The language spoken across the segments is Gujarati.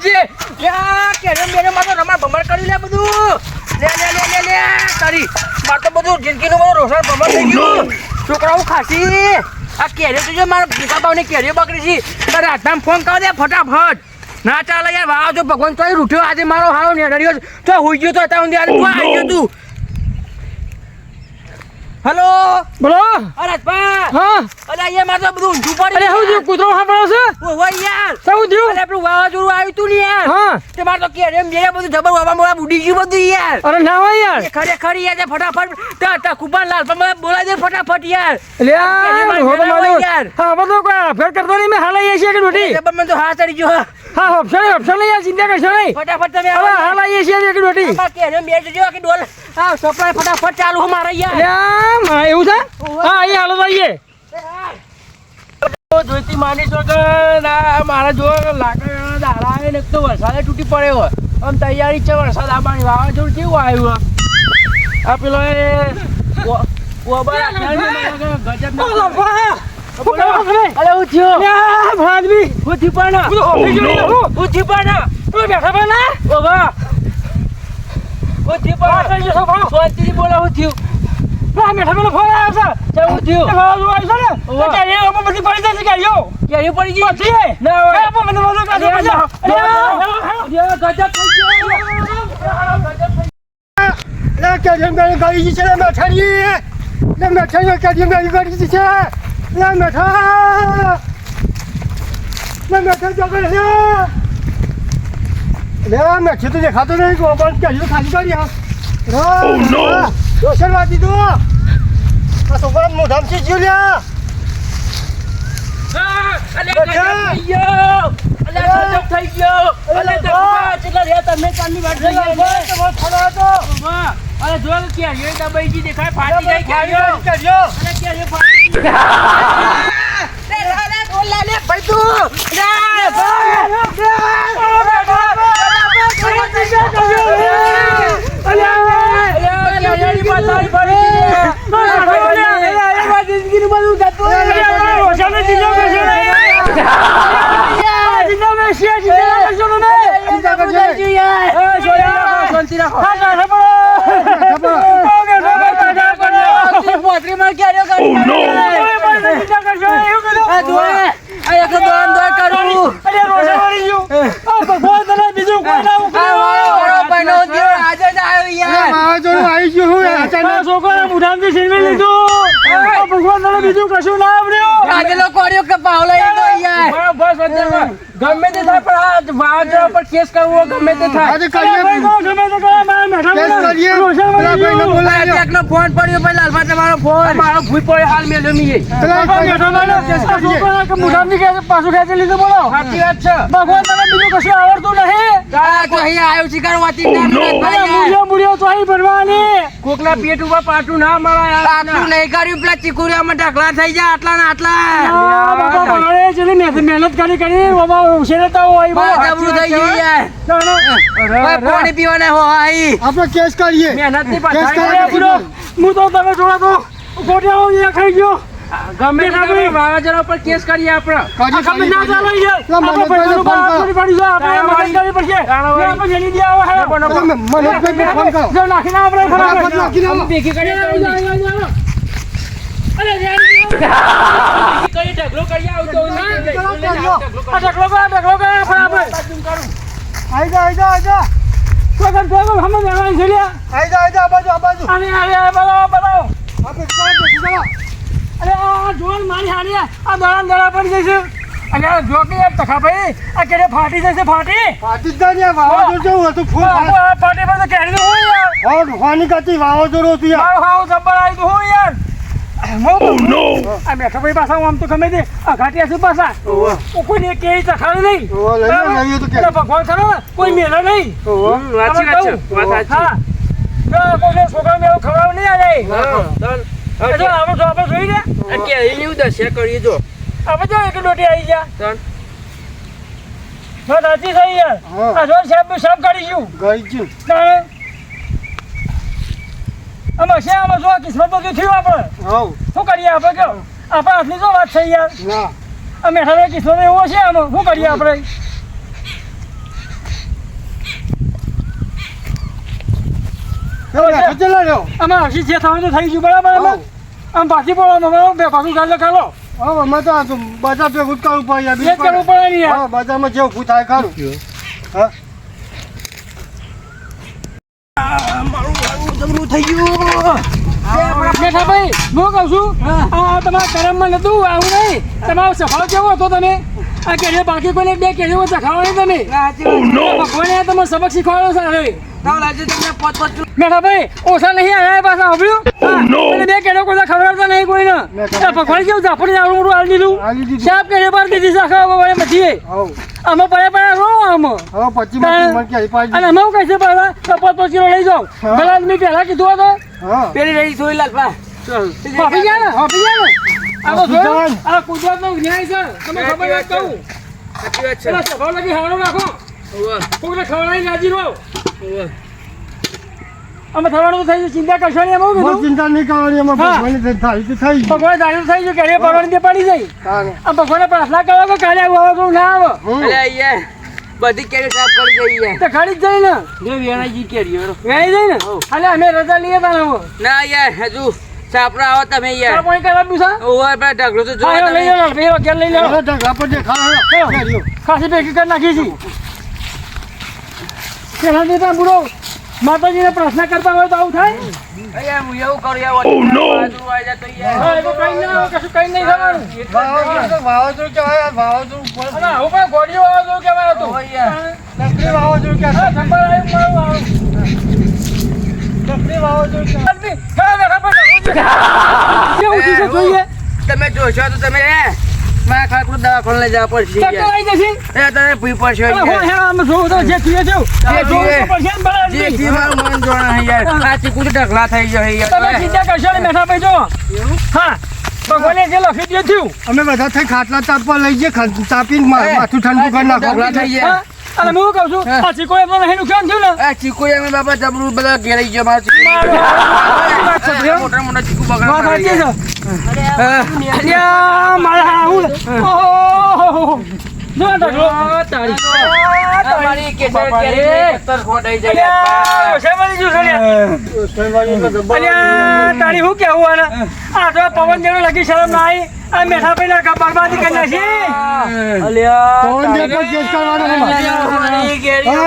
આજે કેરેમ બેરેમ માં તો રમણ ભમણ કરી લે બધું લે તારી માર તો બધું જિંદગીનું બધું રોશન ભમણ થઈ ગયું છોકરાઓ ખાસી આ કેરી તો જો મારા ભૂખા ભાવની કેરીઓ બકરી છે તારે હાથમાં ફોન કરી દે ફટાફટ ના ચાલે યાર વાવ જો ભગવાન તોય રૂઠ્યો આજે મારો હારો નેડ્યો તો હુઈ ગયો તો અત્યારે યાર તું આવી ગયો તું હેલો બોલો અરે રાજપા હા અરે અહીંયા મારે તો બધું ઊંધું પડી અરે હું થયું કૂતરો સાંભળો છે ઓય યાર શું થયું અરે આપણું વાવાઝોડું આવ્યું તું ને યાર હા તે મારે તો કેરેમ બેરે બધું જબર વાવા મોડા ઉડી ગયું બધું યાર અરે ના હોય યાર એ ખરેખર યાર ફટાફટ તા કુબાન લાલ પણ મને બોલાવી દે ફટાફટ યાર લે યાર હો તો મારો યાર હા બધો કોઈ ફેર કરતો નહીં મેં હાલાઈ છે કે રોટી જબર મને તો હા ચડી ગયો હા ઓપ્શન યાર ચિંતા કરશો નહીં ફટાફટ તમે હવે હાલાઈ છે કે રોટી અમાર કેરેમ બેરે જો કે ડોલ આ સપ્લાય ફટાફટ ચાલુ મારે યાર લે એવું છે હા અહીંયા હાલો જઈએ જોઈતી માની છો કે ના મારા જો લાકડા દાડા આવે ને તો વરસાદે તૂટી પડ્યો આમ તૈયારી છે વરસાદ આવવાની વાવાઝોડું કેવું આવ્યું આ પેલો એ અરે હું થયો ભાદવી હું થયું પણ હું થયું પણ બેઠા પેલા ઓવા હું થયું પણ શાંતિથી બોલો હું થયું બેઠા પેલો ફોન આવ્યો છે હું થયું બધી પડી જશે ગાડીઓ કેરી પડી ગઈ પછી ના હોય મને મજા કાઢો ગજબ થઈ ગયો ગાડી છે મેઠાની ગાડી છે મેઠા જગર છે મેઠી તો દેખાતો નહીં પણ કેરી ખાલી કરી રોશન વાંચી દો આ છોકરા મોઢામ છે જીવ લ્યા થઈ ગયો તમે કાલની વાત થઈ ગઈ અરે જો કેરીઓ દબાઈ દેખાય ફાટી જાય કેરીઓ અરે કેરીઓ ફાટી ભાઈ તું બીજું કશું ના ગમે તે થાય પણ વાવાઝોડા પર કેસ કરવો ગમે તે થાય ફોન પડ્યો ભાઈ લાલભા તમારો ફોન મારો ભૂઈ પડ્યો હાલ મેલ્યો મીએ પાછું ખેંચી લીધું બોલો સાચી વાત છે ભગવાન તને બીજું કશું આવડતું નહીં અહીંયા આવ્યો શિકાર વાતી મુડિયો તો અહીં ભરવાની કોકના પેટ ઉપર પાટું ના મળે આટલું નહીં કર્યું પેલા ચીકુરિયામાં ઢગલા થઈ જાય આટલા ને આટલા મહેનત કરી ઉછેરતા હોય જબરું થઈ ગયું યાર પાણી પીવાના હો આઈ આપણે કેસ કરીએ મહેનત ની હું તો તમે જોડા તો ગોટિયા ખાઈ ગયો ગમે વાવાઝોડા પર કેસ કરીએ આપણે ના ચાલે યાર ઢગલો કરી આવતો મારી હારી આ દડા પડી જશે અને જો કે તખા ભાઈ આ કેરે ફાટી જશે ફાટી ફાટી જ ને વાવાઝોડું જેવું હતું ફૂલ ફાટી પર તો કેરી હોય યાર વાની કાતી વાવાઝોડું હતું યાર હાવ જબર આવી તો હોય યાર આ મેઠો ભાઈ પાછા આમ તો ગમે તે અઘાટિયા છે પાછા કોઈને કેરી તખાડે નહીં ભગવાન ખરો કોઈ મેળે નહીં કોઈ છોકરા મેળો ખવડાવ નહીં આવે આપણે જોઈ ને કરીએ જો આપણે જો એક ડોટી આવી ગયા સાચી થઈ યાર આ જો સાહેબ કરીશું આમાં છે આમાં જો કિસ્મત બધું થયું આપણે શું કરીએ આપણે કહો આપણા હાથની જો વાત થઈ યાર આ મેઠાનો કિસ્મત એવો છે આમાં શું કરીએ આપણે કેટલા લ્યો આમાં હસી જે થવાનું તો થઈ ગયું બરાબર આમાં આમ પાછી પડો બે પાછું ગાલો ખાલો હવે અમે તો આ તો બજાર ભેગું જ કરવું પડે યાર. એ કરવું પડે ને યાર હા, બજારમાં જે ઊભું થાય ખરું હા બેઠા ભાઈ હું કહું છું આ તમારા કરમમાં નતું આવું નહીં તમારો સ્વભાવ કેવો હતો તમે આ કેરીઓ બાકી કોઈને બે કેરીઓ ચખાવો નહીં તમે ભગવાને આ તમને સબક શીખવાડો છે હવે બેઠા ભાઈ ઓછા નહીં આવ્યા પાછા સાંભળ્યું બે કેરીઓ કોઈ ખવડાવતા નહીં કોઈને ભગવાન કેવું ઝાપડી આવડું મોટું આલી દીધું સાપ કેરીઓ પાડી દીધી શાખા બધી અમે પડ્યા રો આમાં હવે 25 માં ક્યાંય પાડી અને અમે કહીશું પહેલા 5 કિલો લઈ જાઓ પેલા આદમી પહેલા કીધું હતો હા પેલી રહી સોઈ લાલપા હોપી ગયા ને આ તો જોયું આ કુદરતનો ન્યાય છે તમે ખબર વાત કહું સાચી વાત છે પેલા સ્વભાવ લગી હારો રાખો કોઈને ખવડાવી રાજી રહો અમે થવાનું તો થઈ ગયું ચિંતા કરશો નહીં એમ બહુ કીધું ચિંતા નહીં કરવાની એમાં ભગવાનની થાય તો થઈ ગયું. ભગવાન જાણ્યું થઈ ગયું કે પડવાની તે પડી જાય તાણે. આ ભગવાને પ્રાર્થના કરો કે કાલે આવું આવે તો ના આવે અલે યાર બધી કેરી સાફ કરી દઈ યાર તો ખાલી જ જાય ને જો વેણાજી કેરી હેરો વેણી જાય ને એટલે અમે રજા લઈએ તા ને હવે ના યાર હજુ સાપરા આવો તમે યાર પોઈન્ટ કરાવ્યું છે ઓવર પર ઢગલો તો જો હા લઈ લો પેલો ઘેર લઈ લો હવે ઢગલા પર જે ખાવા કેરીઓ. ખાસી ભેગી કરી નાખી છે પેલા દેતા બુડો માતાજીને પ્રશ્ન કરતા હોય તો આવું થાય યાર હું એવું કરું યાર ઓ નો આવી જા તો યાર હા એ તો કઈ ના કશું કઈ નહીં થવાનું વાવાઝોડું તો વાવાઝોડું કહેવાય, આ વાવાઝોડું પડે. અને આવું પણ ગોળીઓ વાળો કેવાય હતો ઓ યાર નકલી વાવાઝોડું હા કહેવાય. થપ્પડ આવ્યું મારું નકલી વાવાઝોડું કહેવાય. કેવું છે જોઈએ તમે જોશો તો તમે મારા ખાકડું દવાખાને લઈ જવા પડશે ચક્કર યાર આવી જશે એ તમે ભૂઈ પડશો અરે હો યાર હે આમ જોઉં તો જે થયું છે જે જોઉં થયું તો પડશે ને બરાબર જે નહીં. થી મારું મન જોણા હે યાર આ ચીકુ તો ઢગલા થઈ ગયો હે તમે યાર ચિંતા કરશો ને બેઠા ભાઈ જો હા ભગવાને જે લખી દે થયું અમે બધા થઈ ખાટલા તાપવા લઈ જઈએ તાપીને માથું ઠંડુ કરી નાખો. ઢગલા થઈ ગયા હા અને હું કહું છું આ ચીકો એમનો નહીં નુકસાન થયું ને આ ચીકુ એમ બાબા જબરું બધા ઘેરાઈ ગયો મારા ચીકુ મોટા મોટા ચીકુ વાત સાચી બગાડ છે અલ્યા મારા આવું ઓહો જો ઢગલો તારી તમારી કેસર કેરી પત્તર ખોટાઈ જાય અલ્યા શેમારી જો સળિયા અલ્યા તારી હું કેવું આને આ તો પવન જેવો લગી શરમ ના આવી આ મેઠા પૈના કા બરબાદી કરી નાખી અલ્યા પવન જે પર કેસ કરવાનો છે મારે. તમારી કેરી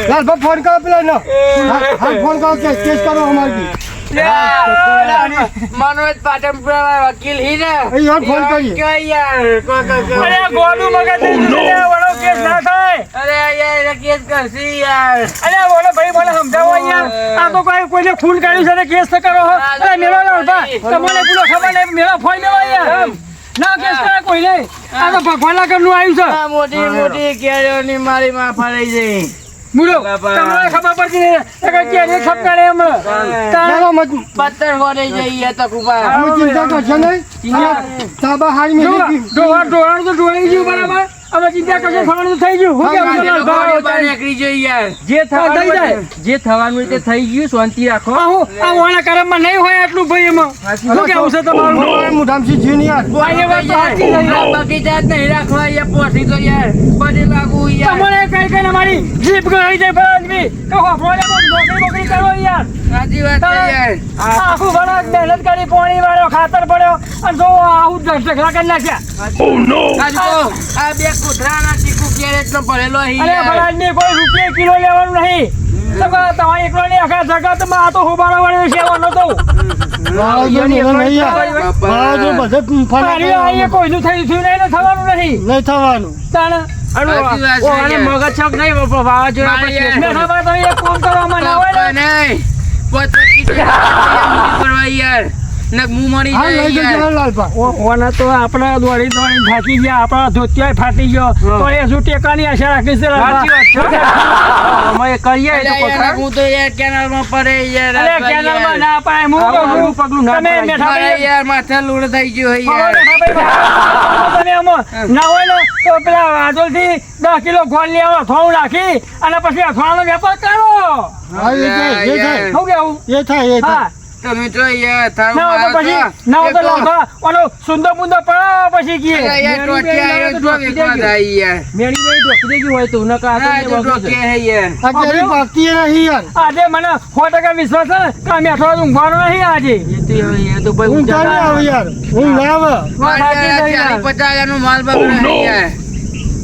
લાલભા ફોન કરો પેલા નો હા ફોન કરો કેસ કરો અમારી. મનોજ પાટણ વકીલ હી ને એ યાર ફોન કરીએ. કે યાર અરે ગોડું મગજ વડો કેસ ના થાય અરે યાર કેસ કરશી યાર અરે બોલો ભાઈ મને સમજાવો યાર આ તો કોઈને ખૂન કાઢ્યું છે ને કેસ તો કરો હો અરે મેળા લાલભા તમને પેલો ખબર નહીં મેળા ફોઈ મેળા યાર ના કેસ કરે કોઈ નહીં આ તો ભગવાનના ઘરનું આવ્યું છે આ મોટી મોટી કેરીઓની મારી માં ફરાઈ જઈ બોલો તમને ખબર પડતી નહીં કે કેરી ખપકારે એમ ચાલો મત પત્તર ખોટાઈ જઈ યાર તકુબા અમે ચિંતા કરશો નહીં. તાબા હારી મેલી ડોળાનું તો ડોળાઈ ગયું બરાબર હવે ચિંતા કરશે થવાનું તો થઈ ગયું હું કેવું તમારું ભાવ બહાર નીકળી જઈ યાર જે થવાનું થઈ જાય જે થવાનું તે થઈ ગયું શાંતિ રાખો આ વાળા કરમમાં નહીં હોય આટલું ભાઈ એમાં શું કેવું છે તમારું મુઢામસી જીવ ની યાર. આ વાત તો સાચી છે યાર. બગીચા જ નહીં રાખવા યાર પોસી તો યાર બધી લાગુ યાર તમારે કઈ કઈ અમારી જીપ ગઈ જાય બરાબર તો હોફળે નોકરી બોકરી કરો યાર સાચી વાત છે યાર આ આખું ઘણા મહેનત કરી પાણી વાળો ખાતર પડ્યો અને જો આવું ઢગલા કરી નાખ્યા આજ તો આ બે કૂતરાના ચીકુ કેરેટ નો ભરેલો હી અરે યાર ભલાદની કોઈ રૂપિયા કિલો લેવાનું નહીં તો તમારે એકલો ની આખા જગતમાં આ તો હોબાળો વાળો સેવાનો તો વાવાઝોડું નહીં યાર. વાવાઝોડું બધે મારી આ કોઈનું થયું થયું નહીં ને થવાનું નહીં નહીં થવાનું. તાણ સાચી વાત છે યાર. મગજ છક નહીં વાવાઝોડા મારી પછી યાર. મેઠા ભાઈ તમે એક કામ કરો આમાં ના હોય ને નહીં પોત કરવા યાર ને મું મરી હા લઈ જાય જજો યાર લાલભા. ઓના તો આપણે દોડી દોડી થાકી ગયા આપણા ધોતિયા ફાટી ગયો તો એ શું ટેકાની આશા રાખી છે અમે કરીએ અલ્યા યાર, હું તો યાર કેનાલમાં પડે યાર અરે કેનાલમાં ના પાય હું કહું પગલું ના તમે મેઠા મારે ભાઈ યાર માથે લૂડ થઈ ગયો હે હવે યાર મેઠા ભાઈ તમે આમાં ના હોય ને તો પેલા વાદળથી 10 કિલો ગોળ લઈ આવો થોડું રાખી અને પછી અથવાણાનો વેપાર કરો હા એ થાય એ થાય શું કેવું એ થાય એ હા થાય. તમે તો યાર થારું ના હોય તો પછી ના હોય તો લાવતા ઓલો સુંદર મુંદર પડાવો પછી કીએ યાર ટોટિયા આયો તો વેકવા જાય યાર મેણી મેણી ઢોકી દેજી હોય તો નકા ના આ તો ટોટિયા હે યાર આ કેરી પાકતી નહીં યાર આજે મને 100% વિશ્વાસ છે ને કે અમે અઠવાડિયું ઊંઘવાનું નહીં આજે એ તો ભાઈ હું ચાલી આવે યાર હું ના આવે ચાલી 50 નું માલ બગડે યાર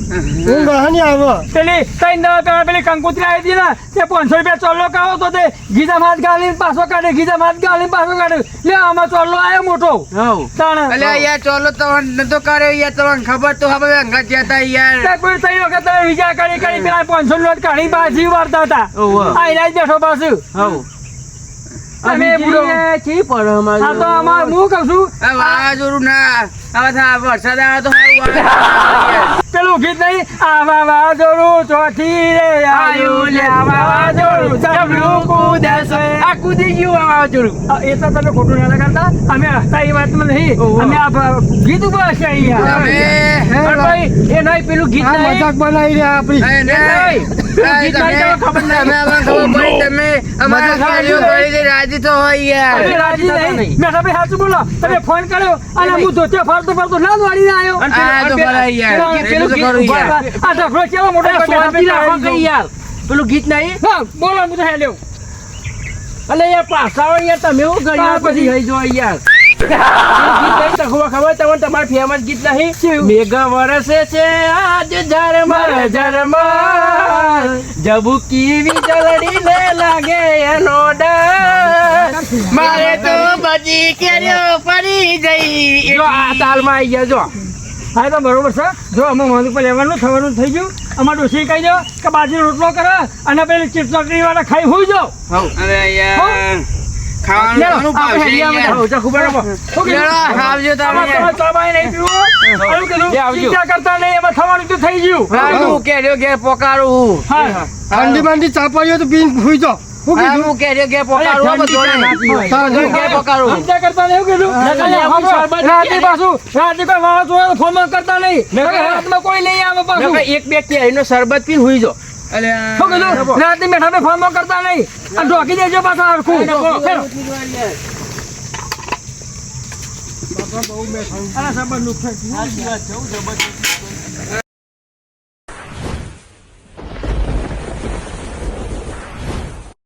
હું નહીં આવે પેલી 3 દવા પેલા પેલી કંકોત્રી આવી હતી ને તે 500 રૂપિયા ચોલ્લો કાઢો તો તે ગીજા માથ ગાલીને પાછો કાઢે ગીજા માથ ગાલીને પાછો કાઢે લે આમાં ચોલ્લો આવ્યો મોટો હવ તાણ અલ્યા યાર ચોલો તો નતો કર્યો યાર તમને ખબર તો હવે અંગત જતા યાર તે કોઈ 3 વખત તમે વિચાર કરી પેલા 500 નોટ કાઢી પાછી વારતા હતા ઓહો. આ ઇલાજ બેઠો પાછું હવ તમે પૂરો છી પડે અમારે આ તો અમાર હું કહું છું આ વાવાઝોડું ના હવે થા વરસાદ આવે તો સારું આવે પેલું ગીત નહીં આવા વાદળું ચોથી રે આયુ લે આવા વાદળું જબલું કૂદે છે આ કૂદી ગયું આ વાવાઝોડું. એ તો તમે ખોટું ના લગાડતા અમે હસતા એ વાતમાં નહીં ઓહો. અમે આ ગીત ઉપર હશે અહીંયા તમે પણ ભાઈ એ નહીં પેલું ગીત આ નહીં મજાક બનાવી રહ્યા આપણી એ નહીં. ગીત નહીં તો ખબર નહીં. તમે અમને ખબર પડી તમે અમારા મજા કાર્યો કરી દે રાજી તો હોય યાર તમે રાજી નહીં મેં તમે સાચું બોલો તમે ફોન કર્યો અને હું ધોતે ફરતો ફરતો ના દોડીને આવ્યો અને પેલું- આ તો પેલું- ખરા યાર. પેલું- એટલું તો પેલું ખરું ગીત- યાર. આ ઢગલો કેવો મોટો અરે શાંતિ રાખો કઈ યાર પેલું ગીત નહીં હા બોલો હું તો હેલ્યો અલે યાર પાછા યાર તમે એવું તાર ગણ્યા પછી. પછી થઈ જો યાર પેલું ગીત નહીં તો ખબર તમને તમારું ફેમસ ગીત નહીં મેઘા વરસે છે આજ ઝરમર ઝરમર જબુકી વીજળી ને લાગે એનો ડર મારે તો બધી કેરીઓ પડી જઈ જો આ તાલમાં આવી ગયા જો હા તો બરોબર છે જો અમે મોદી પર લેવાનું થવાનું થઈ ગયું અમારે ડોસી કહી દો કે બાજરી રોટલો કરે અને પેલી ચીપ ચકરી વાળા ખાઈ હોઈ જાઓ અરે યાર ખાવાનું ઘણું ભાવશે યાર. લેડો, આવજો તમે તમારે યાર. ચાબાઈ નહીં પીવું એવું કીધું લે, આવજો. ચિંતા કરતા નહીં એમાં થવાનું તો થઈ ગયું હા, હું કેરીઓ ઘેર પોકારું હા ઠંડી માંડી ચા પાડીઓ તો પીને સુઈ જાઓ શું હા, કીધું હું કેરીઓ ઘેર પોકારું હો, બધો નહીં. તારા હું ઘેર પોકારું ચિંતા કરતા નહીં એવું કીધું ના, ના, અને ના, હવે રાતે પાછું રાતે કોઈ વાવાઝોડાનો ફોન કરતા નહીં રાતમાં કોઈ નહીં આવે પાછું એક બે કેરીનો શરબત પીને હુઈ જો અલ્યા. શું કીધું રાતે મેઠા ફોન કરતા નહીં અને ઢોકી દેજો પાછા હરખું ચાલો. અરે સાહેબ નુકસાન